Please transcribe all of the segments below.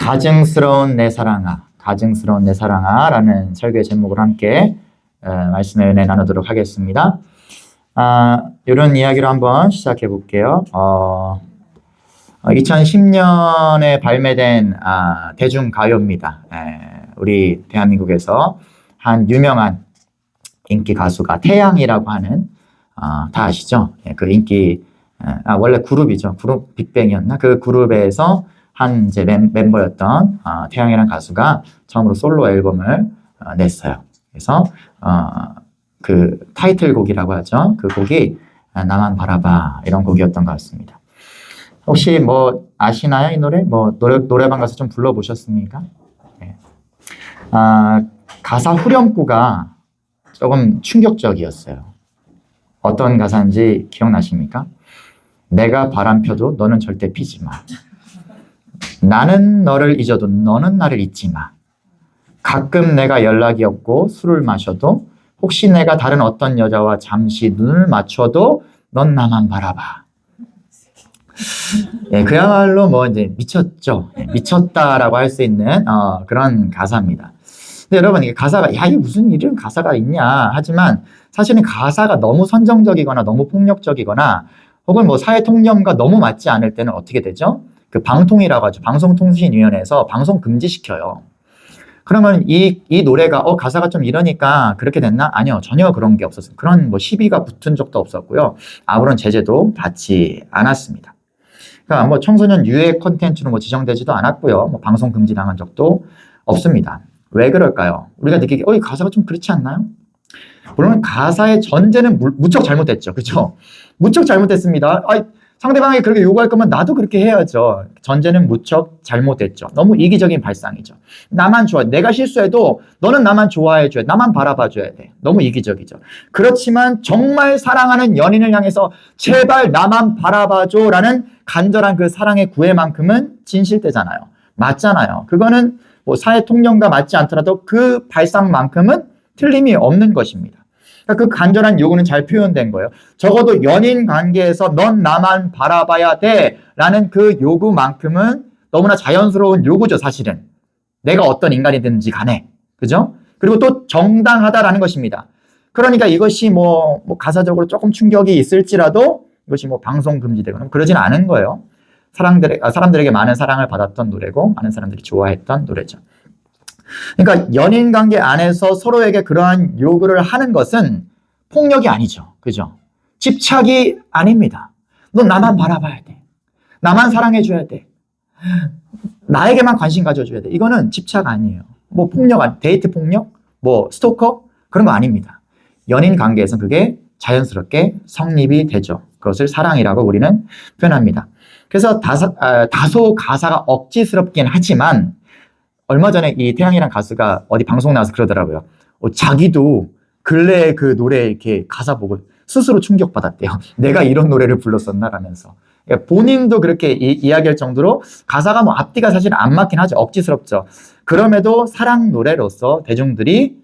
가증스러운 내 사랑아, 가증스러운 내 사랑아라는 설교의 제목으로 함께 말씀의 은혜 나누도록 하겠습니다. 이런 이야기로 한번 시작해 볼게요. 2010년에 발매된 대중가요입니다. 우리 대한민국에서 한 유명한 인기 가수가 태양이라고 하는 다 아시죠? 그 인기 원래 그룹이죠. 그룹 빅뱅이었나? 그 그룹에서 한 이제 멤버였던 태양이라는 가수가 처음으로 솔로 앨범을 냈어요. 그래서 그 타이틀곡이라고 하죠. 그 곡이 나만 바라봐 이런 곡이었던 것 같습니다. 혹시 뭐 아시나요? 이 노래? 뭐 노래방 가서 좀 불러보셨습니까? 네. 가사 후렴구가 조금 충격적이었어요. 어떤 가사인지 기억나십니까? 내가 바람 펴도 너는 절대 피지 마. 나는 너를 잊어도 너는 나를 잊지 마. 가끔 내가 연락이 없고 술을 마셔도 혹시 내가 다른 어떤 여자와 잠시 눈을 맞춰도 넌 나만 바라봐. 예, 그야말로 뭐 이제 미쳤죠. 예, 미쳤다라고 할 수 있는 그런 가사입니다. 근데 여러분 이게 가사가 이게 무슨 이런 가사가 있냐 하지만 사실은 가사가 너무 선정적이거나 너무 폭력적이거나 혹은 뭐 사회 통념과 너무 맞지 않을 때는 어떻게 되죠? 그 방통위라고 하죠. 방송통신위원회에서 방송 금지시켜요. 그러면 이 노래가 가사가 좀 이러니까 그렇게 됐나? 아니요. 전혀 그런 게 없었어요. 그런 뭐 시비가 붙은 적도 없었고요. 아무런 제재도 받지 않았습니다. 그러니까 뭐 청소년 유해 콘텐츠로 뭐 지정되지도 않았고요. 뭐 방송 금지당한 적도 없습니다. 왜 그럴까요? 우리가 느끼기에 이 가사가 좀 그렇지 않나요? 물론 가사의 전제는 무척 잘못됐죠. 그렇죠? 무척 잘못됐습니다. 상대방이 그렇게 요구할 거면 나도 그렇게 해야죠. 전제는 무척 잘못됐죠. 너무 이기적인 발상이죠. 나만 좋아해. 내가 실수해도 너는 나만 좋아해줘야 돼. 나만 바라봐줘야 돼. 너무 이기적이죠. 그렇지만 정말 사랑하는 연인을 향해서 제발 나만 바라봐줘라는 간절한 그 사랑의 구애만큼은 진실되잖아요. 맞잖아요. 그거는 뭐 사회 통념과 맞지 않더라도 그 발상만큼은 틀림이 없는 것입니다. 그 간절한 요구는 잘 표현된 거예요. 적어도 연인 관계에서 넌 나만 바라봐야 돼 라는 그 요구만큼은 너무나 자연스러운 요구죠, 사실은. 내가 어떤 인간이든지 간에. 그죠? 그리고 또 정당하다라는 것입니다. 그러니까 이것이 뭐 가사적으로 조금 충격이 있을지라도 이것이 뭐 방송 금지되거나 그러진 않은 거예요. 사람들에게 많은 사랑을 받았던 노래고 많은 사람들이 좋아했던 노래죠. 그러니까 연인 관계 안에서 서로에게 그러한 요구를 하는 것은 폭력이 아니죠. 그죠? 집착이 아닙니다. 넌 나만 바라봐야 돼. 나만 사랑해줘야 돼. 나에게만 관심 가져줘야 돼. 이거는 집착 아니에요. 뭐 폭력, 데이트 폭력, 뭐 스토커 그런 거 아닙니다. 연인 관계에서는 그게 자연스럽게 성립이 되죠. 그것을 사랑이라고 우리는 표현합니다. 그래서 다소 가사가 억지스럽긴 하지만 얼마 전에 이 태양이란 가수가 어디 방송 나와서 그러더라고요. 자기도 근래에 그 노래 이렇게 가사 보고 스스로 충격받았대요. 내가 이런 노래를 불렀었나 라면서. 그러니까 본인도 그렇게 이야기할 정도로 가사가 뭐 앞뒤가 사실 안 맞긴 하죠. 억지스럽죠. 그럼에도 사랑 노래로서 대중들이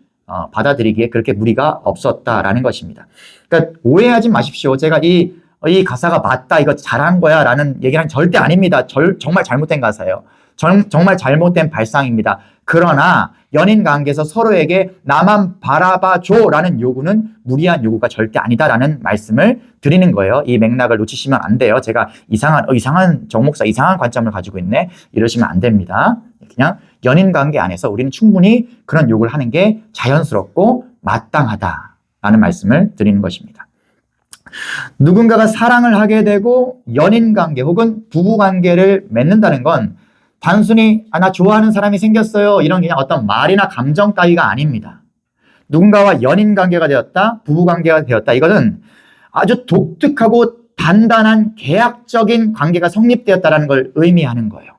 받아들이기에 그렇게 무리가 없었다라는 것입니다. 그러니까 오해하지 마십시오. 제가 이 가사가 맞다, 이거 잘한 거야 라는 얘기는 절대 아닙니다. 정말 잘못된 가사예요. 정말 잘못된 발상입니다. 그러나 연인 관계에서 서로에게 나만 바라봐줘 라는 요구는 무리한 요구가 절대 아니다라는 말씀을 드리는 거예요. 이 맥락을 놓치시면 안 돼요. 제가 이상한 정목사 이상한 관점을 가지고 있네 이러시면 안 됩니다. 그냥 연인 관계 안에서 우리는 충분히 그런 요구를 하는 게 자연스럽고 마땅하다라는 말씀을 드리는 것입니다. 누군가가 사랑을 하게 되고 연인 관계 혹은 부부 관계를 맺는다는 건 단순히 나 좋아하는 사람이 생겼어요 이런 그냥 어떤 말이나 감정 따위가 아닙니다. 누군가와 연인 관계가 되었다, 부부 관계가 되었다, 이거는 아주 독특하고 단단한 계약적인 관계가 성립되었다는 걸 의미하는 거예요.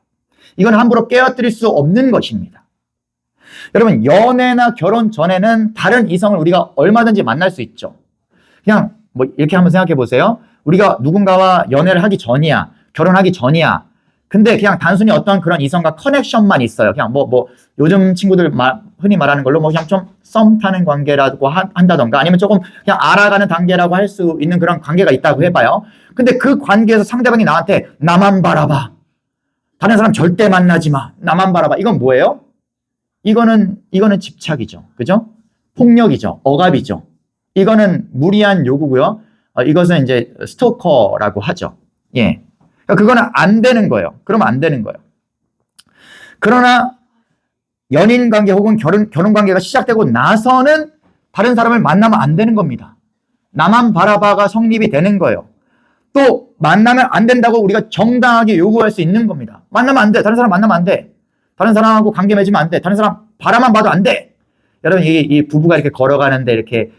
이건 함부로 깨어뜨릴 수 없는 것입니다. 여러분, 연애나 결혼 전에는 다른 이성을 우리가 얼마든지 만날 수 있죠. 그냥 뭐 이렇게 한번 생각해 보세요. 우리가 누군가와 연애를 하기 전이야, 결혼하기 전이야. 근데 그냥 단순히 어떤 그런 이성과 커넥션만 있어요. 그냥 뭐 요즘 친구들 흔히 말하는 걸로 뭐 그냥 좀 썸 타는 관계라고 한다던가 아니면 조금 그냥 알아가는 단계라고 할 수 있는 그런 관계가 있다고 해봐요. 근데 그 관계에서 상대방이 나한테 나만 바라봐. 다른 사람 절대 만나지 마. 나만 바라봐. 이건 뭐예요? 이거는 집착이죠. 그죠? 폭력이죠. 억압이죠. 이거는 무리한 요구고요. 이것은 이제 스토커라고 하죠. 예. 그러니까 그거는 안 되는 거예요. 그러면 안 되는 거예요. 그러나 연인 관계 혹은 결혼 관계가 시작되고 나서는 다른 사람을 만나면 안 되는 겁니다. 나만 바라봐가 성립이 되는 거예요. 또 만나면 안 된다고 우리가 정당하게 요구할 수 있는 겁니다. 만나면 안 돼. 다른 사람 만나면 안 돼. 다른 사람하고 관계 맺으면 안 돼. 다른 사람 바라만 봐도 안 돼. 여러분, 이 부부가 이렇게 걸어가는데 이렇게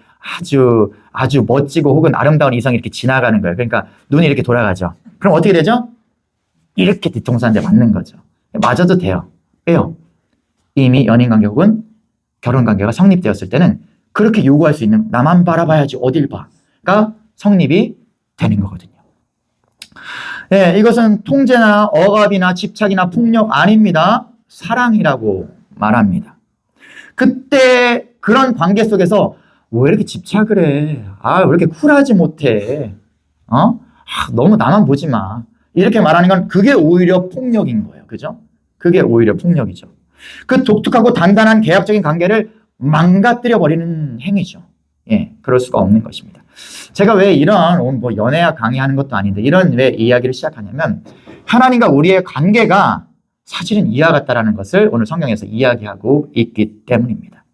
아주 멋지고 혹은 아름다운 이성이 이렇게 지나가는 거예요. 그러니까 눈이 이렇게 돌아가죠. 그럼 어떻게 되죠? 이렇게 뒤통수 한 대 맞는 거죠. 맞아도 돼요. 왜요? 이미 연인관계 혹은 결혼관계가 성립되었을 때는 그렇게 요구할 수 있는, 나만 바라봐야지 어딜 봐가 성립이 되는 거거든요. 네, 이것은 통제나 억압이나 집착이나 폭력 아닙니다. 사랑이라고 말합니다. 그때 그런 관계 속에서 왜 이렇게 집착을 해? 왜 이렇게 쿨하지 못해? 너무 나만 보지 마. 이렇게 말하는 건 그게 오히려 폭력인 거예요. 그죠? 그게 오히려 폭력이죠. 그 독특하고 단단한 계약적인 관계를 망가뜨려 버리는 행위죠. 예, 그럴 수가 없는 것입니다. 제가 왜 이런 뭐 연애학 강의하는 것도 아닌데 이런 왜 이야기를 시작하냐면 하나님과 우리의 관계가 사실은 이와 같다라는 것을 오늘 성경에서 이야기하고 있기 때문입니다.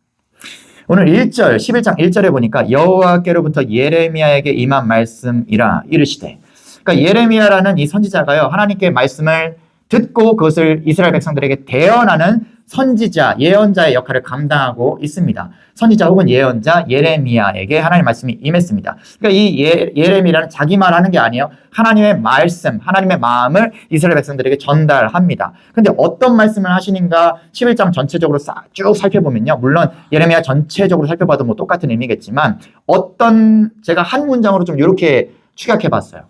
오늘 1절, 11장 1절에 보니까 여호와께로부터 예레미야에게 임한 말씀이라 이르시되, 그러니까 예레미야라는 이 선지자가요, 하나님께 말씀을 듣고 그것을 이스라엘 백성들에게 대언하는 선지자, 예언자의 역할을 감당하고 있습니다. 선지자 혹은 예언자 예레미야에게 하나님의 말씀이 임했습니다. 그러니까 이 예레미야는 자기 말하는 게 아니에요. 하나님의 말씀, 하나님의 마음을 이스라엘 백성들에게 전달합니다. 근데 어떤 말씀을 하시는가 11장 전체적으로 쭉 살펴보면요. 물론 예레미야 전체적으로 살펴봐도 뭐 똑같은 의미겠지만 제가 한 문장으로 좀 이렇게 축약해 봤어요.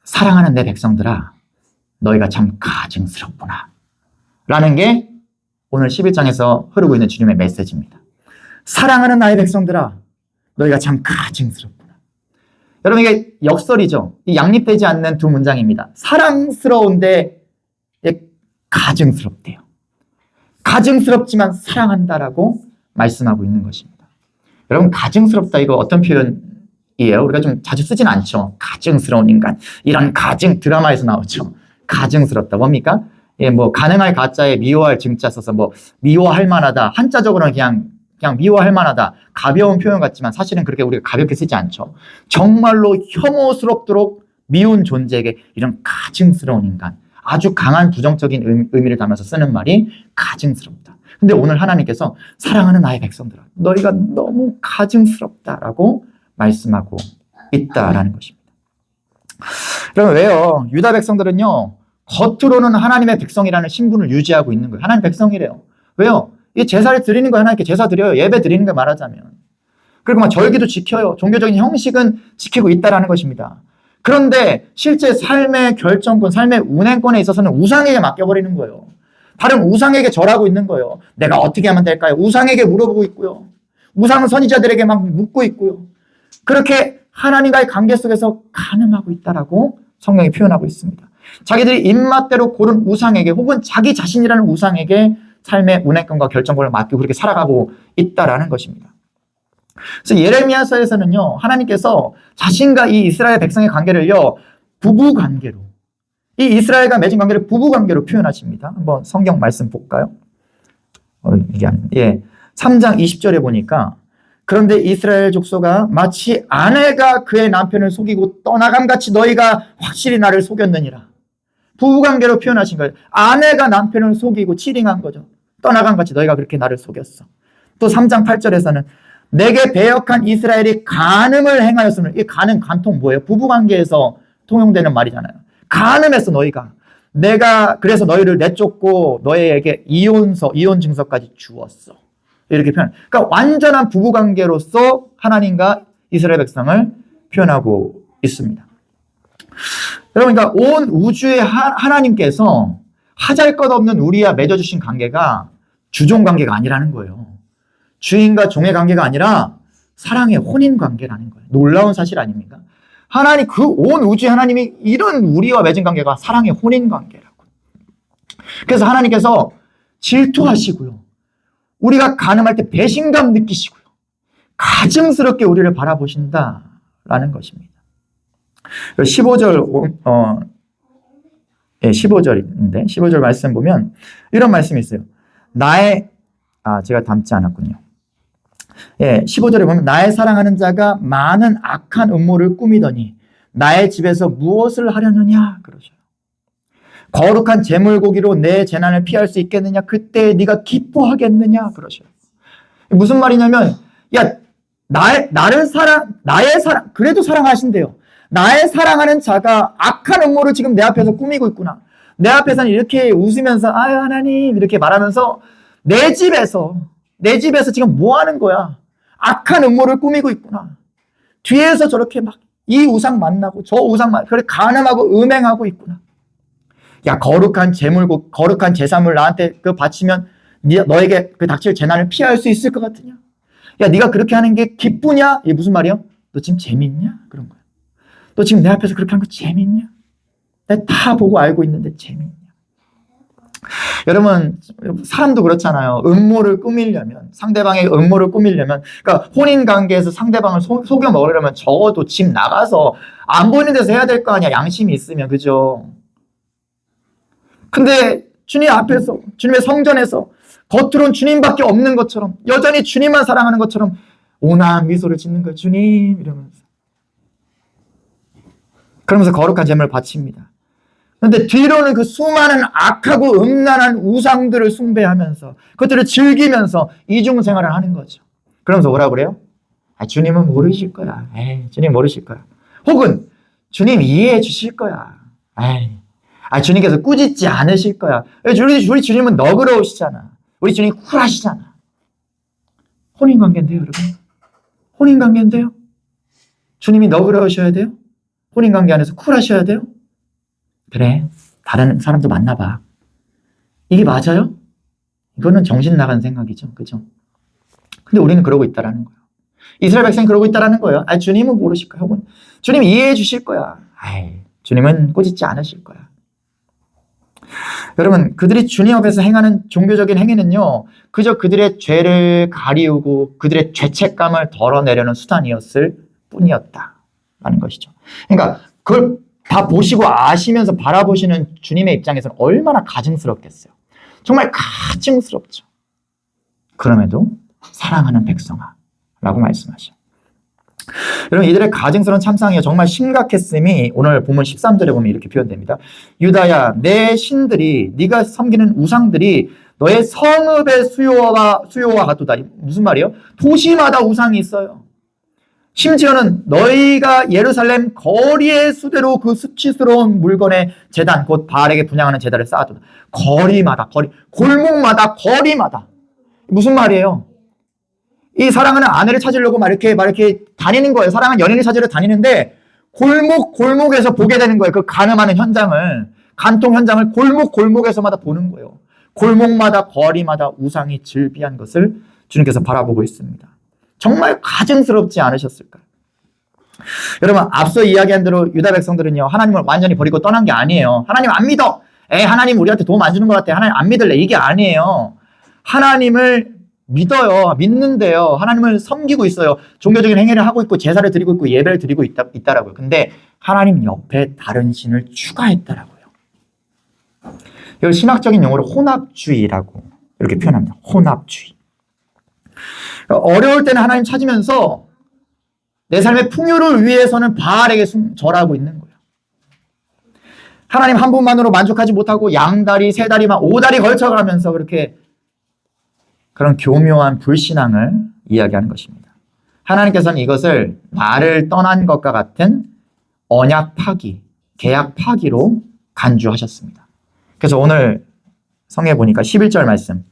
사랑하는 내 백성들아, 너희가 참 가증스럽구나. 라는 게 오늘 11장에서 흐르고 있는 주님의 메시지입니다. 사랑하는 나의 백성들아, 너희가 참 가증스럽구나. 여러분, 이게 역설이죠. 양립되지 않는 두 문장입니다. 사랑스러운데 가증스럽대요. 가증스럽지만 사랑한다라고 말씀하고 있는 것입니다. 여러분, 가증스럽다 이거 어떤 표현이에요? 우리가 좀 자주 쓰진 않죠. 가증스러운 인간. 이런 가증 드라마에서 나오죠. 가증스럽다. 뭡니까? 예, 뭐 가능할 가짜에 미워할 증자 써서 뭐 미워할 만하다. 한자적으로는 그냥 미워할 만하다. 가벼운 표현 같지만 사실은 그렇게 우리가 가볍게 쓰지 않죠. 정말로 혐오스럽도록 미운 존재에게 이런 가증스러운 인간. 아주 강한 부정적인 의미를 담아서 쓰는 말이 가증스럽다. 근데 오늘 하나님께서 사랑하는 나의 백성들아, 너희가 너무 가증스럽다라고 말씀하고 있다라는 것입니다. 여러분, 왜요? 유다 백성들은요, 겉으로는 하나님의 백성이라는 신분을 유지하고 있는 거예요. 하나님 백성이래요. 왜요? 이 제사를 드리는 거예요. 하나님께 제사 드려요. 예배 드리는 거 말하자면. 그리고 막 절기도 지켜요. 종교적인 형식은 지키고 있다라는 것입니다. 그런데 실제 삶의 결정권, 삶의 운행권에 있어서는 우상에게 맡겨버리는 거예요. 다른 우상에게 절하고 있는 거예요. 내가 어떻게 하면 될까요? 우상에게 물어보고 있고요. 우상 선지자들에게 막 묻고 있고요. 그렇게 하나님과의 관계 속에서 가늠하고 있다라고 성경이 표현하고 있습니다. 자기들이 입맛대로 고른 우상에게 혹은 자기 자신이라는 우상에게 삶의 운행권과 결정권을 맡기고 그렇게 살아가고 있다라는 것입니다. 그래서 예레미야서에서는요, 하나님께서 자신과 이 이스라엘 백성의 관계를요, 부부 관계로, 이 이스라엘과 맺은 관계를 부부 관계로 표현하십니다. 한번 성경 말씀 볼까요? 3장 20절에 보니까, 그런데 이스라엘 족속아, 마치 아내가 그의 남편을 속이고 떠나감같이 너희가 확실히 나를 속였느니라. 부부관계로 표현하신 거예요. 아내가 남편을 속이고 치링한 거죠. 떠나감같이 너희가 그렇게 나를 속였어. 또 3장 8절에서는 내게 배역한 이스라엘이 간음을 행하였으면, 이 간통 뭐예요? 부부관계에서 통용되는 말이잖아요. 간음했어 너희가. 내가 그래서 너희를 내쫓고 너희에게 이혼 증서까지 주었어. 이렇게 표현. 그러니까 완전한 부부관계로서 하나님과 이스라엘 백성을 표현하고 있습니다. 여러분, 그러니까 온 우주의 하나님께서 하잘것없는 우리와 맺어주신 관계가 주종 관계가 아니라는 거예요. 주인과 종의 관계가 아니라 사랑의 혼인 관계라는 거예요. 놀라운 사실 아닙니까? 하나님, 그 온 우주의 하나님이 이런 우리와 맺은 관계가 사랑의 혼인 관계라고. 그래서 하나님께서 질투하시고요. 우리가 간음할 때 배신감 느끼시고요. 가증스럽게 우리를 바라보신다라는 것입니다. 15절, 15절인데, 15절 말씀 보면 이런 말씀이 있어요. 제가 담지 않았군요. 15절에 보면 나의 사랑하는 자가 많은 악한 음모를 꾸미더니 나의 집에서 무엇을 하려느냐 그러셔요. 거룩한 제물고기로 내 재난을 피할 수 있겠느냐? 그때 네가 기뻐하겠느냐 그러셔요. 무슨 말이냐면 나의 사랑 그래도 사랑하신대요. 나의 사랑하는 자가 악한 음모를 지금 내 앞에서 꾸미고 있구나. 내 앞에서는 이렇게 웃으면서 아유 하나님 이렇게 말하면서 내 집에서 지금 뭐 하는 거야? 악한 음모를 꾸미고 있구나. 뒤에서 저렇게 막 이 우상 만나고 저 우상 만나고 그래 간음하고 음행하고 있구나. 야, 거룩한 제사물 나한테 그 바치면 너에게 그 닥칠 재난을 피할 수 있을 것 같으냐? 야, 네가 그렇게 하는 게 기쁘냐? 이게 무슨 말이야? 너 지금 재밌냐? 그런 거야. 너 지금 내 앞에서 그렇게 하는 거 재밌냐? 내가 다 보고 알고 있는데 재밌냐? 여러분, 사람도 그렇잖아요. 상대방의 음모를 꾸미려면, 그러니까 혼인 관계에서 상대방을 속여 먹으려면 적어도 집 나가서 안 보이는 데서 해야 될 거 아니야. 양심이 있으면, 그죠? 근데 주님 앞에서, 주님의 성전에서 겉으로는 주님밖에 없는 것처럼, 여전히 주님만 사랑하는 것처럼 온화한 미소를 짓는 거예요. 주님 이러면서. 그러면서 거룩한 제물을 바칩니다. 그런데 뒤로는 그 수많은 악하고 음란한 우상들을 숭배하면서 그것들을 즐기면서 이중생활을 하는 거죠. 그러면서 뭐라고 그래요? 주님은 모르실 거야. 주님 모르실 거야. 혹은 주님 이해해 주실 거야. 주님께서 꾸짖지 않으실 거야. 우리 주님은 너그러우시잖아. 우리 주님 쿨하시잖아. 혼인관계인데요, 여러분. 혼인관계인데요. 주님이 너그러우셔야 돼요. 혼인관계 안에서 쿨하셔야 돼요. 그래, 다른 사람도 만나봐. 이게 맞아요? 이거는 정신 나간 생각이죠. 그죠? 근데 우리는 그러고 있다라는 거예요. 이스라엘 백성이 그러고 있다라는 거예요. 주님은 모르실 거야. 혹은 주님 이해해 주실 거야. 주님은 꾸짖지 않으실 거야. 여러분, 그들이 주님 앞에서 행하는 종교적인 행위는요, 그저 그들의 죄를 가리우고 그들의 죄책감을 덜어내려는 수단이었을 뿐이었다라는 것이죠. 그러니까 그걸 다 보시고 아시면서 바라보시는 주님의 입장에서는 얼마나 가증스럽겠어요. 정말 가증스럽죠. 그럼에도 사랑하는 백성아 라고 말씀하셔요. 여러분, 이들의 가증스러운 참상이 정말 심각했음이 오늘 본문 13절에 보면 이렇게 표현됩니다. 유다야, 내 신들이, 네가 섬기는 우상들이 너의 성읍의 수요와 같도다. 무슨 말이에요? 도시마다 우상이 있어요. 심지어는 너희가 예루살렘 거리의 수대로 그 수치스러운 물건의 제단, 곧 바알에게 분향하는 제단을 쌓아둔다. 골목마다 거리마다. 무슨 말이에요? 이 사랑하는 아내를 찾으려고 막 이렇게 다니는 거예요. 사랑하는 연인을 찾으러 다니는데 골목에서 보게 되는 거예요. 그 간음하는 현장을, 간통 현장을 골목에서마다 보는 거예요. 골목마다 거리마다 우상이 즐비한 것을 주님께서 바라보고 있습니다. 정말 가증스럽지 않으셨을까요? 여러분, 앞서 이야기한 대로 유다 백성들은요, 하나님을 완전히 버리고 떠난 게 아니에요. 하나님 안 믿어. 하나님 우리한테 도움 안 주는 것 같아. 하나님 안 믿을래. 이게 아니에요. 하나님을 믿어요. 믿는데요. 하나님을 섬기고 있어요. 종교적인 행위를 하고 있고 제사를 드리고 있고 예배를 드리고 있다라고요. 근데 하나님 옆에 다른 신을 추가했다라고요. 이걸 신학적인 용어로 혼합주의라고 이렇게 표현합니다. 혼합주의. 어려울 때는 하나님 찾으면서 내 삶의 풍요를 위해서는 바알에게 절하고 있는 거예요. 하나님 한 분만으로 만족하지 못하고 양다리, 세다리, 막 5다리 걸쳐가면서 그렇게 그런 교묘한 불신앙을 이야기하는 것입니다. 하나님께서는 이것을 나를 떠난 것과 같은 언약 파기, 계약 파기로 간주하셨습니다. 그래서 오늘 성경에 보니까 11절 말씀,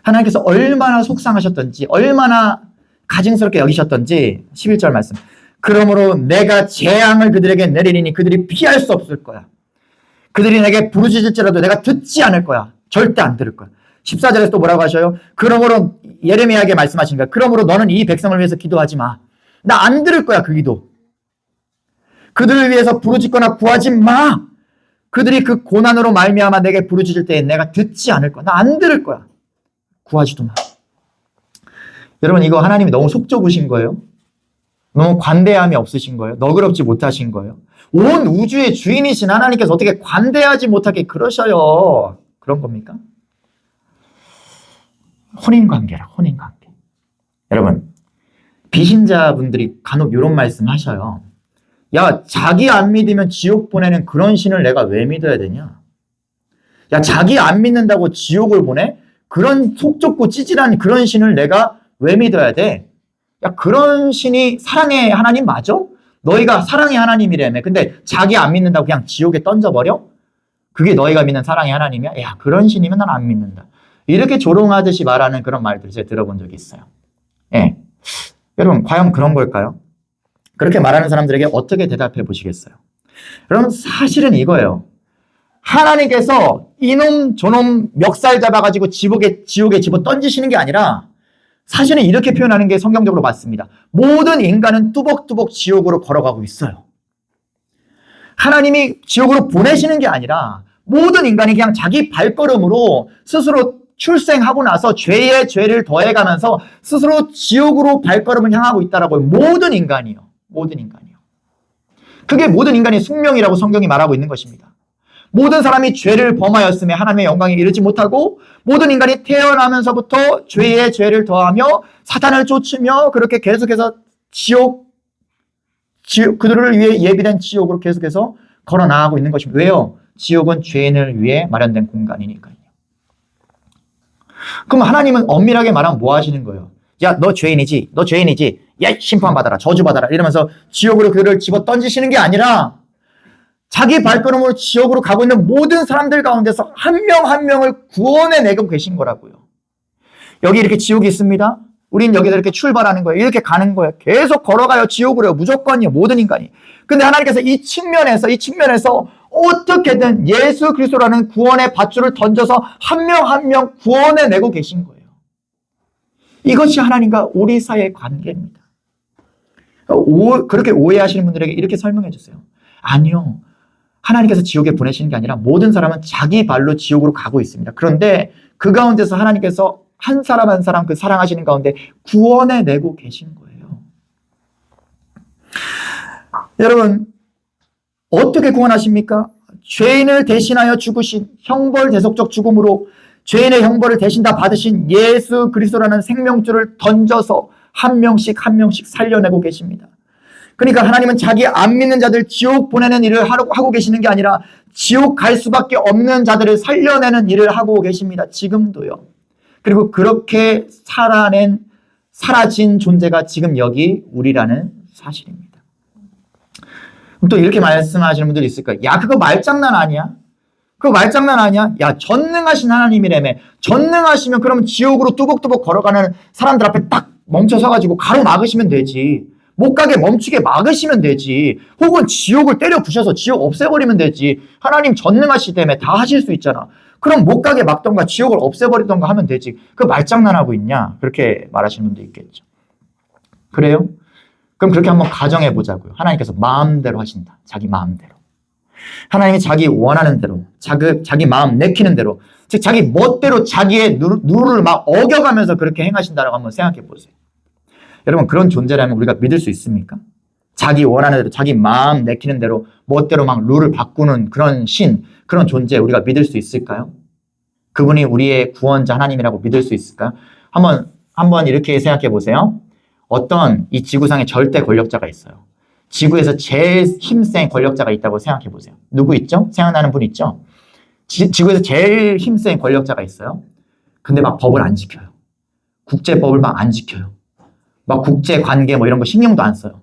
하나님께서 얼마나 속상하셨던지, 얼마나 가증스럽게 여기셨던지 11절 말씀. 그러므로 내가 재앙을 그들에게 내리리니 그들이 피할 수 없을 거야. 그들이 내게 부르짖을지라도 내가 듣지 않을 거야. 절대 안 들을 거야. 14절에서 또 뭐라고 하셔요? 그러므로 예레미야에게 말씀하신 거야. 그러므로 너는 이 백성을 위해서 기도하지 마. 나 안 들을 거야, 그 기도. 그들을 위해서 부르짖거나 구하지 마. 그들이 그 고난으로 말미암아 내게 부르짖을 때에 내가 듣지 않을 거야. 나 안 들을 거야. 구하지도 마. 여러분, 이거 하나님이 너무 속 좁으신 거예요? 너무 관대함이 없으신 거예요? 너그럽지 못하신 거예요? 온 우주의 주인이신 하나님께서 어떻게 관대하지 못하게 그러셔요? 그런 겁니까? 혼인관계라, 혼인관계. 여러분, 비신자분들이 간혹 이런 말씀 하셔요. 야, 자기 안 믿으면 지옥 보내는 그런 신을 내가 왜 믿어야 되냐? 야, 자기 안 믿는다고 지옥을 보내? 그런 속 좁고 찌질한 그런 신을 내가 왜 믿어야 돼? 야, 그런 신이 사랑의 하나님 맞아? 너희가 사랑의 하나님이라며. 근데 자기 안 믿는다고 그냥 지옥에 던져버려? 그게 너희가 믿는 사랑의 하나님이야? 야, 그런 신이면 난 안 믿는다. 이렇게 조롱하듯이 말하는 그런 말들을 제가 들어본 적이 있어요. 예. 여러분, 과연 그런 걸까요? 그렇게 말하는 사람들에게 어떻게 대답해 보시겠어요? 여러분, 사실은 이거예요. 하나님께서 이놈 저놈 멱살 잡아가지고 지옥에 집어 던지시는 게 아니라 사실은 이렇게 표현하는 게 성경적으로 맞습니다. 모든 인간은 뚜벅뚜벅 지옥으로 걸어가고 있어요. 하나님이 지옥으로 보내시는 게 아니라 모든 인간이 그냥 자기 발걸음으로 스스로 출생하고 나서 죄에 죄를 더해가면서 스스로 지옥으로 발걸음을 향하고 있다라고요. 모든 인간이요. 모든 인간이요. 그게 모든 인간의 숙명이라고 성경이 말하고 있는 것입니다. 모든 사람이 죄를 범하였음에 하나님의 영광에 이르지 못하고 모든 인간이 태어나면서부터 죄에 죄를 더하며 사탄을 쫓으며 그렇게 계속해서 그들을 위해 예비된 지옥으로 계속해서 걸어 나가고 있는 것입니다. 왜요? 지옥은 죄인을 위해 마련된 공간이니까요. 그럼 하나님은 엄밀하게 말하면 뭐 하시는 거예요? 야, 너 죄인이지? 너 죄인이지? 야, 심판받아라. 저주받아라. 이러면서 지옥으로 그를 집어 던지시는 게 아니라 자기 발걸음으로 지옥으로 가고 있는 모든 사람들 가운데서 한 명 한 명을 구원해내고 계신 거라고요. 여기 이렇게 지옥이 있습니다. 우린 여기서 이렇게 출발하는 거예요. 이렇게 가는 거예요. 계속 걸어가요. 지옥으로요. 무조건이요. 모든 인간이. 근데 하나님께서 이 측면에서 어떻게든 예수 그리스도라는 구원의 밧줄을 던져서 한 명 한 명 구원해내고 계신 거예요. 이것이 하나님과 우리 사이의 관계입니다. 그렇게 오해하시는 분들에게 이렇게 설명해 주세요. 아니요. 하나님께서 지옥에 보내시는 게 아니라 모든 사람은 자기 발로 지옥으로 가고 있습니다. 그런데 그 가운데서 하나님께서 한 사람 한 사람 그 사랑하시는 가운데 구원해내고 계신 거예요. 여러분, 어떻게 구원하십니까? 죄인을 대신하여 죽으신 형벌 대속적 죽음으로 죄인의 형벌을 대신 다 받으신 예수 그리스도라는 생명줄을 던져서 한 명씩 살려내고 계십니다. 그러니까 하나님은 자기 안 믿는 자들 지옥 보내는 일을 하고 계시는 게 아니라 지옥 갈 수밖에 없는 자들을 살려내는 일을 하고 계십니다. 지금도요. 그리고 그렇게 사라진 존재가 지금 여기 우리라는 사실입니다. 또 이렇게 말씀하시는 분들이 있을 거예요. 야, 그거 말장난 아니야? 그거 말장난 아니야? 야, 전능하신 하나님이라며. 전능하시면 그러면 지옥으로 뚜벅뚜벅 걸어가는 사람들 앞에 딱 멈춰서가지고 가로막으시면 되지. 못 가게 멈추게 막으시면 되지. 혹은 지옥을 때려 부셔서 지옥 없애버리면 되지. 하나님 전능하시다며 다 하실 수 있잖아. 그럼 못 가게 막던가 지옥을 없애버리던가 하면 되지. 그 말장난하고 있냐? 그렇게 말하시는 분도 있겠죠. 그래요? 그럼 그렇게 한번 가정해 보자고요. 하나님께서 마음대로 하신다. 자기 마음대로. 하나님이 자기 원하는 대로, 자기 마음 내키는 대로, 즉 자기 멋대로 자기의 룰을 막 어겨가면서 그렇게 행하신다라고 한번 생각해 보세요. 여러분, 그런 존재라면 우리가 믿을 수 있습니까? 자기 원하는 대로, 자기 마음 내키는 대로 멋대로 막 룰을 바꾸는 그런 그런 존재 우리가 믿을 수 있을까요? 그분이 우리의 구원자 하나님이라고 믿을 수 있을까요? 한번 이렇게 생각해 보세요. 어떤 이 지구상에 절대 권력자가 있어요. 지구에서 제일 힘센 권력자가 있다고 생각해 보세요. 누구 있죠? 생각나는 분 있죠? 지구에서 제일 힘센 권력자가 있어요. 근데 막 법을 안 지켜요. 국제법을 막 안 지켜요. 막 국제관계 뭐 이런 거 신경도 안 써요.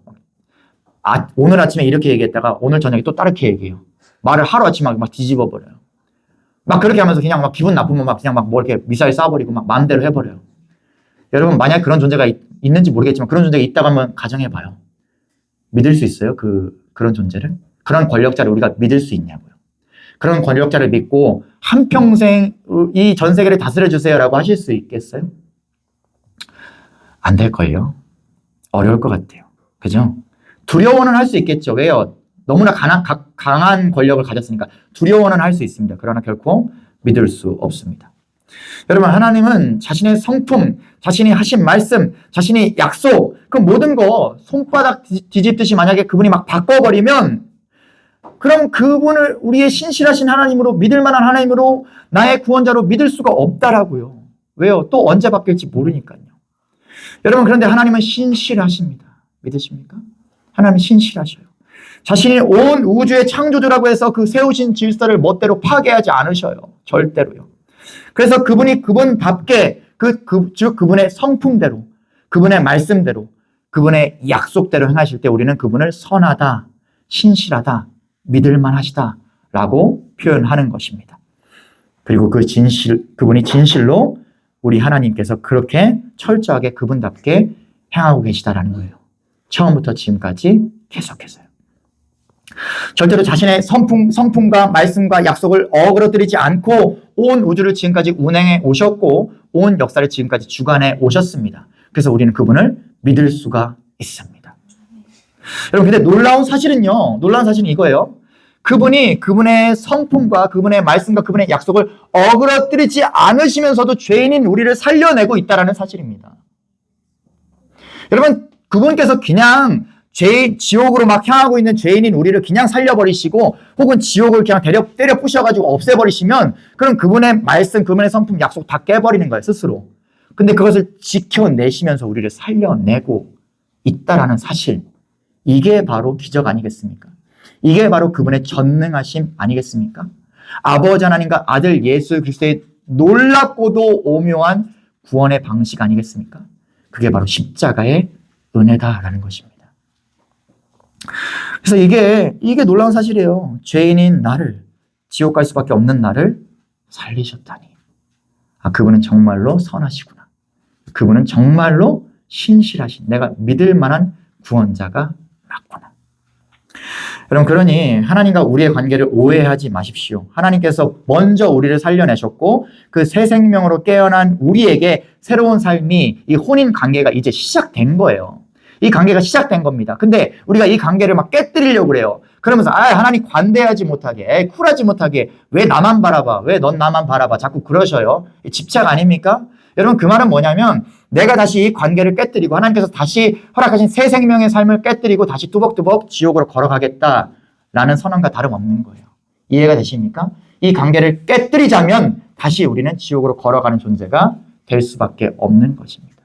오늘 아침에 이렇게 얘기했다가 오늘 저녁에 또 다르게 얘기해요. 말을 하루아침에 막 뒤집어 버려요. 막 그렇게 하면서 그냥 막 기분 나쁘면 막 그냥 막 뭐 이렇게 미사일 쏴버리고 막 마음대로 해버려요. 여러분, 만약 그런 존재가 있는지 모르겠지만 그런 존재가 있다고 한번 가정해봐요. 믿을 수 있어요? 그런 존재를? 그런 권력자를 우리가 믿을 수 있냐고요. 그런 권력자를 믿고 한평생 이 전 세계를 다스려주세요라고 하실 수 있겠어요? 안 될걸요? 어려울 것 같아요. 그죠? 두려워는 할 수 있겠죠. 왜요? 너무나 강한 권력을 가졌으니까 두려워는 할 수 있습니다. 그러나 결코 믿을 수 없습니다. 여러분, 하나님은 자신의 성품, 자신이 하신 말씀, 자신이 약속, 그 모든 거 손바닥 뒤집듯이 만약에 그분이 막 바꿔버리면 그럼 그분을 우리의 신실하신 하나님으로, 믿을 만한 하나님으로, 나의 구원자로 믿을 수가 없다라고요. 왜요? 또 언제 바뀔지 모르니까요. 여러분, 그런데 하나님은 신실하십니다. 믿으십니까? 하나님은 신실하셔요. 자신이 온 우주의 창조주라고 해서 그 세우신 질서를 멋대로 파괴하지 않으셔요. 절대로요. 그래서 그분이 그분답게 즉 그분의 성품대로, 그분의 말씀대로, 그분의 약속대로 행하실 때 우리는 그분을 선하다, 신실하다, 믿을만하시다 라고 표현하는 것입니다. 그리고 그분이 진실로 우리 하나님께서 그렇게 철저하게 그분답게 행하고 계시다라는 거예요. 처음부터 지금까지 계속해서요. 절대로 자신의 성품과 말씀과 약속을 어그러뜨리지 않고 온 우주를 지금까지 운행해 오셨고 온 역사를 지금까지 주관해 오셨습니다. 그래서 우리는 그분을 믿을 수가 있습니다. 여러분, 근데 놀라운 사실은 이거예요. 그분이 그분의 성품과 그분의 말씀과 그분의 약속을 어그러뜨리지 않으시면서도 죄인인 우리를 살려내고 있다는 사실입니다. 여러분, 그분께서 그냥 지옥으로 막 향하고 있는 죄인인 우리를 그냥 살려버리시고 혹은 지옥을 그냥 때려 부셔가지고 없애버리시면 그럼 그분의 말씀, 그분의 성품, 약속 다 깨버리는 거예요, 스스로. 근데 그것을 지켜내시면서 우리를 살려내고 있다라는 사실, 이게 바로 기적 아니겠습니까? 이게 바로 그분의 전능하심 아니겠습니까? 아버지 하나님과 아들 예수 그리스도의 놀랍고도 오묘한 구원의 방식 아니겠습니까? 그게 바로 십자가의 은혜다라는 것입니다. 그래서 이게 놀라운 사실이에요. 죄인인 나를, 지옥 갈 수밖에 없는 나를 살리셨다니. 그분은 정말로 선하시구나. 그분은 정말로 신실하신, 내가 믿을 만한 구원자가 맞구나. 여러분, 그러니 하나님과 우리의 관계를 오해하지 마십시오. 하나님께서 먼저 우리를 살려내셨고 그 새 생명으로 깨어난 우리에게 새로운 삶이, 이 혼인 관계가 이제 시작된 거예요. 이 관계가 시작된 겁니다. 근데 우리가 이 관계를 막 깨뜨리려고 그래요. 그러면서 하나님 관대하지 못하게, 쿨하지 못하게, 왜 나만 바라봐, 왜 넌 나만 바라봐, 자꾸 그러셔요. 집착 아닙니까? 여러분, 그 말은 뭐냐면 내가 다시 이 관계를 깨뜨리고 하나님께서 다시 허락하신 새 생명의 삶을 깨뜨리고 다시 뚜벅뚜벅 지옥으로 걸어가겠다라는 선언과 다름없는 거예요. 이해가 되십니까? 이 관계를 깨뜨리자면 다시 우리는 지옥으로 걸어가는 존재가 될 수밖에 없는 것입니다.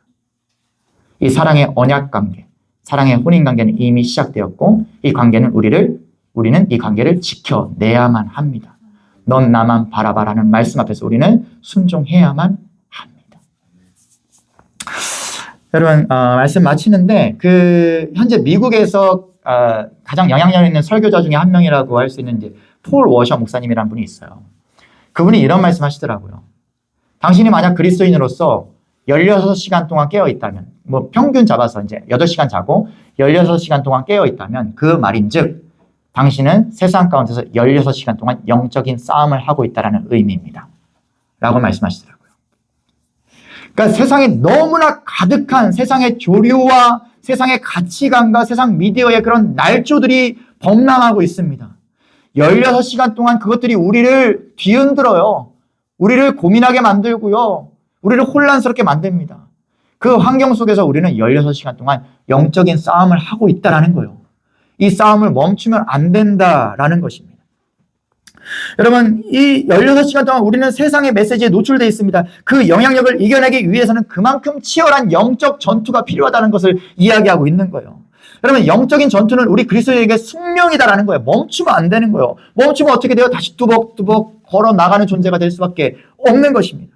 이 사랑의 언약 관계, 사랑의 혼인 관계는 이미 시작되었고 이 관계는 우리는 이 관계를 지켜내야만 합니다. 넌 나만 바라봐라는 말씀 앞에서 우리는 순종해야만 합니다. 여러분, 말씀 마치는데 현재 미국에서 가장 영향력 있는 설교자 중에 한 명이라고 할 수 있는 이제 폴 워셔 목사님이라는 분이 있어요. 그분이 이런 말씀 하시더라고요. 당신이 만약 그리스도인으로서 16시간 동안 깨어 있다면, 평균 잡아서 이제 8시간 자고 16시간 동안 깨어 있다면 그 말인즉 당신은 세상 가운데서 16시간 동안 영적인 싸움을 하고 있다는 의미입니다. 라고 말씀하시더라고요. 그러니까 세상에 너무나 가득한 세상의 조류와 세상의 가치관과 세상 미디어의 그런 날조들이 범람하고 있습니다. 16시간 동안 그것들이 우리를 뒤흔들어요. 우리를 고민하게 만들고요. 우리를 혼란스럽게 만듭니다. 그 환경 속에서 우리는 16시간 동안 영적인 싸움을 하고 있다는 거예요. 이 싸움을 멈추면 안 된다라는 것입니다. 여러분, 이 16시간 동안 우리는 세상의 메시지에 노출되어 있습니다. 그 영향력을 이겨내기 위해서는 그만큼 치열한 영적 전투가 필요하다는 것을 이야기하고 있는 거예요. 여러분, 영적인 전투는 우리 그리스도인에게 숙명이다라는 거예요. 멈추면 안 되는 거예요. 멈추면 어떻게 돼요? 다시 뚜벅뚜벅 걸어 나가는 존재가 될 수밖에 없는 것입니다.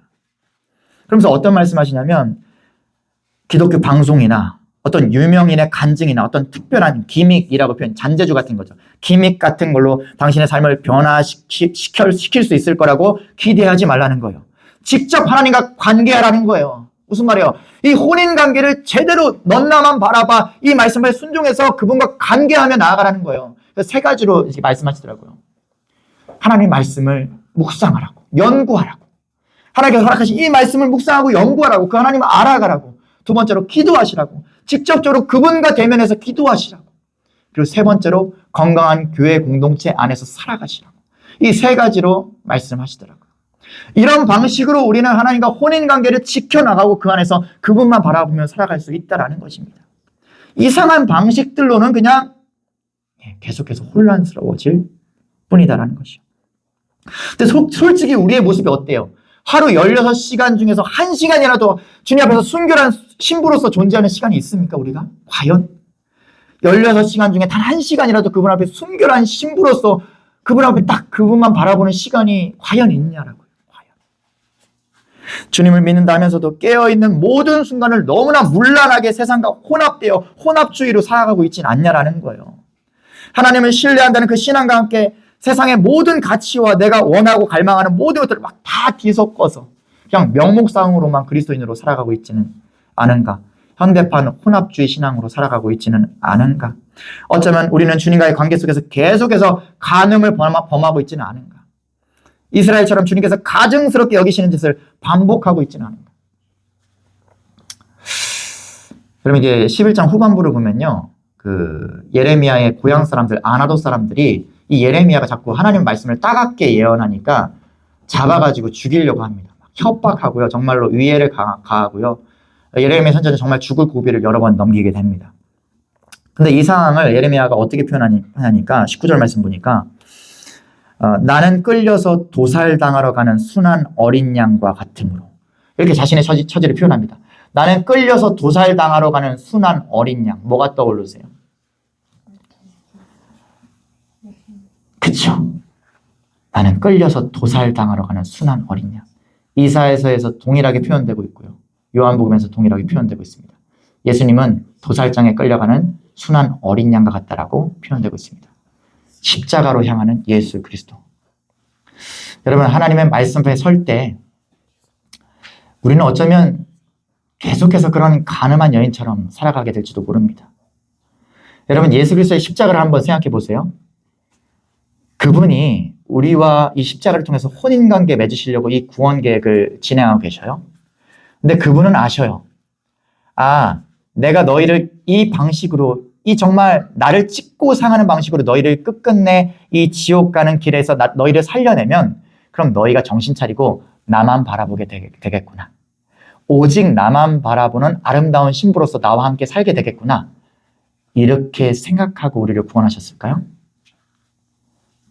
그러면서 어떤 말씀하시냐면 기독교 방송이나 어떤 유명인의 간증이나 어떤 특별한 기믹이라고 표현, 잔재주 같은 거죠. 기믹 같은 걸로 당신의 삶을 변화시킬 수 있을 거라고 기대하지 말라는 거예요. 직접 하나님과 관계하라는 거예요. 무슨 말이에요? 이 혼인 관계를 제대로 넌 나만 바라봐, 이 말씀을 순종해서 그분과 관계하며 나아가라는 거예요. 그래서 3가지로 이렇게 말씀하시더라고요. 하나님 말씀을 묵상하라고, 연구하라고. 하나님께서 허락하신 이 말씀을 묵상하고 연구하라고, 그 하나님을 알아가라고. 2번째로 기도하시라고, 직접적으로 그분과 대면해서 기도하시라고. 그리고 3번째로 건강한 교회 공동체 안에서 살아가시라고. 이 세 가지로 말씀하시더라고요. 이런 방식으로 우리는 하나님과 혼인관계를 지켜나가고 그 안에서 그분만 바라보며 살아갈 수 있다는 것입니다. 이상한 방식들로는 그냥 계속해서 혼란스러워질 뿐이다라는 것이요. 근데 솔직히 우리의 모습이 어때요? 하루 16시간 중에서 1시간이라도 주님 앞에서 순결한 신부로서 존재하는 시간이 있습니까, 우리가? 과연? 16시간 중에 단 1시간이라도 그분 앞에 순결한 신부로서 그분 앞에 딱 그분만 바라보는 시간이 과연 있냐라고요. 과연. 주님을 믿는다 하면서도 깨어있는 모든 순간을 너무나 문란하게 세상과 혼합되어 혼합주의로 살아가고 있진 않냐라는 거예요. 하나님을 신뢰한다는 그 신앙과 함께 세상의 모든 가치와 내가 원하고 갈망하는 모든 것들을 막 다 뒤섞어서 그냥 명목상으로만 그리스도인으로 살아가고 있지는 않은가? 현대판 혼합주의 신앙으로 살아가고 있지는 않은가? 어쩌면 우리는 주님과의 관계 속에서 계속해서 간음을 범하고 있지는 않은가? 이스라엘처럼 주님께서 가증스럽게 여기시는 짓을 반복하고 있지는 않은가? 그러면 이제 11장 후반부를 보면요. 그 예레미야의 고향 사람들, 아나도 사람들이 이 예레미야가 자꾸 하나님 말씀을 따갑게 예언하니까 잡아가지고 죽이려고 합니다. 협박하고요. 정말로 위해를 가하고요. 예레미야 선지자는 정말 죽을 고비를 여러 번 넘기게 됩니다. 근데 이 상황을 예레미야가 어떻게 표현하니까 19절 말씀 보니까 나는 끌려서 도살당하러 가는 순한 어린 양과 같으므로 이렇게 자신의 처지를 표현합니다. 나는 끌려서 도살당하러 가는 순한 어린 양. 뭐가 떠오르세요? 그쵸? 나는 끌려서 도살당하러 가는 순한 어린 양. 이사야서에서 동일하게 표현되고 있고요. 요한복음에서 동일하게 표현되고 있습니다. 예수님은 도살장에 끌려가는 순한 어린 양과 같다라고 표현되고 있습니다. 십자가로 향하는 예수 그리스도. 여러분, 하나님의 말씀 앞에 설 때 우리는 어쩌면 계속해서 그런 가늠한 여인처럼 살아가게 될지도 모릅니다. 여러분, 예수 그리스도의 십자가를 한번 생각해 보세요. 그분이 우리와 이 십자가를 통해서 혼인관계 맺으시려고 이 구원 계획을 진행하고 계셔요. 근데 그분은 아셔요. 아, 내가 너희를 이 방식으로, 이 정말 나를 찍고 상하는 방식으로 너희를 끝끝내 이 지옥 가는 길에서 너희를 살려내면 그럼 너희가 정신 차리고 나만 바라보게 되겠구나. 오직 나만 바라보는 아름다운 신부로서 나와 함께 살게 되겠구나. 이렇게 생각하고 우리를 구원하셨을까요?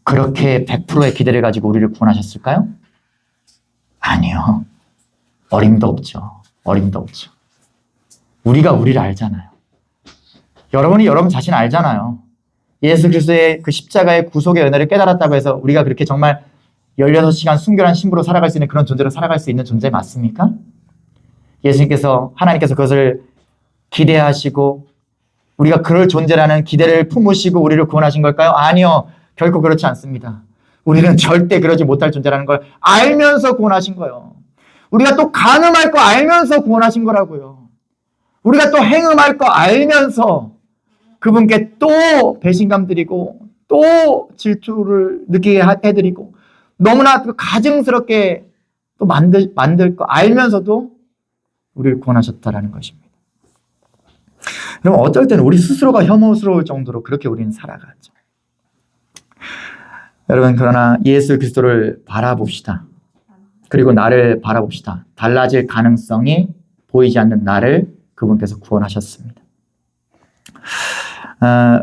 그렇게 100%의 기대를 가지고 우리를 구원하셨을까요? 아니요. 어림도 없죠. 어림도 없죠. 우리가 우리를 알잖아요. 여러분이 여러분 자신 알잖아요. 예수 그리스도의 그 십자가의 구속의 은혜를 깨달았다고 해서 우리가 그렇게 정말 16시간 순결한 신부로 살아갈 수 있는 그런 존재로 살아갈 수 있는 존재 맞습니까? 예수님께서, 하나님께서 그것을 기대하시고 우리가 그럴 존재라는 기대를 품으시고 우리를 구원하신 걸까요? 아니요. 결코 그렇지 않습니다. 우리는 절대 그러지 못할 존재라는 걸 알면서 구원하신 거예요. 우리가 또 간음할 거 알면서 구원하신 거라고요. 우리가 또 행음할 거 알면서 그분께 또 배신감 드리고 또 질투를 느끼게 해드리고 너무나 가증스럽게 또 만들 거 알면서도 우리를 구원하셨다라는 것입니다. 그럼 어떨 때는 우리 스스로가 혐오스러울 정도로 그렇게 우리는 살아가죠. 여러분, 그러나 예수 그리스도를 바라봅시다. 그리고 나를 바라봅시다. 달라질 가능성이 보이지 않는 나를 그분께서 구원하셨습니다.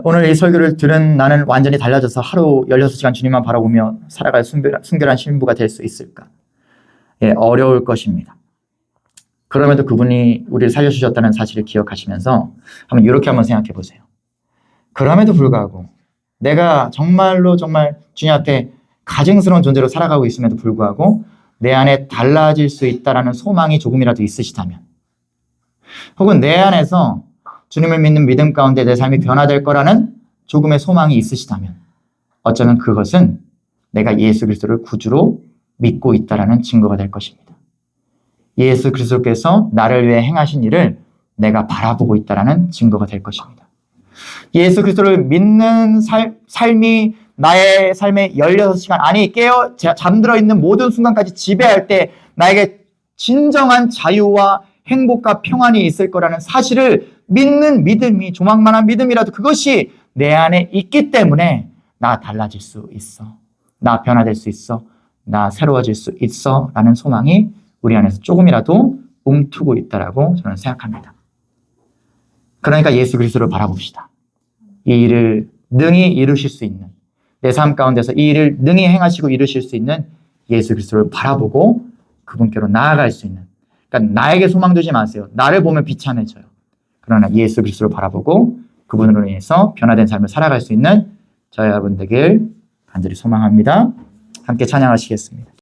오늘 이 설교를 들은 나는 완전히 달라져서 하루 16시간 주님만 바라보며 살아갈 순결한 신부가 될 수 있을까? 예, 어려울 것입니다. 그럼에도 그분이 우리를 살려주셨다는 사실을 기억하시면서 이렇게 한번 생각해 보세요. 그럼에도 불구하고 내가 정말로 정말 주님 앞에 가증스러운 존재로 살아가고 있음에도 불구하고 내 안에 달라질 수 있다는 소망이 조금이라도 있으시다면, 혹은 내 안에서 주님을 믿는 믿음 가운데 내 삶이 변화될 거라는 조금의 소망이 있으시다면 어쩌면 그것은 내가 예수 그리스도를 구주로 믿고 있다는 증거가 될 것입니다. 예수 그리스도께서 나를 위해 행하신 일을 내가 바라보고 있다는 증거가 될 것입니다. 예수 그리스도를 믿는 삶이 나의 삶의 16시간, 아니 잠들어 있는 모든 순간까지 지배할 때 나에게 진정한 자유와 행복과 평안이 있을 거라는 사실을 믿는 믿음이, 조망만한 믿음이라도 그것이 내 안에 있기 때문에 나 달라질 수 있어. 나 변화될 수 있어. 나 새로워질 수 있어. 라는 소망이 우리 안에서 조금이라도 움트고 있다라고 저는 생각합니다. 그러니까 예수 그리스도를 바라봅시다. 이 일을 능히 이루실 수 있는, 내 삶 가운데서 이 일을 능히 행하시고 이루실 수 있는 예수 그리스도를 바라보고 그분께로 나아갈 수 있는, 그러니까 나에게 소망 두지 마세요. 나를 보면 비참해져요. 그러나 예수 그리스도를 바라보고 그분으로 인해서 변화된 삶을 살아갈 수 있는 저희 여러분 되길 간절히 소망합니다. 함께 찬양하시겠습니다.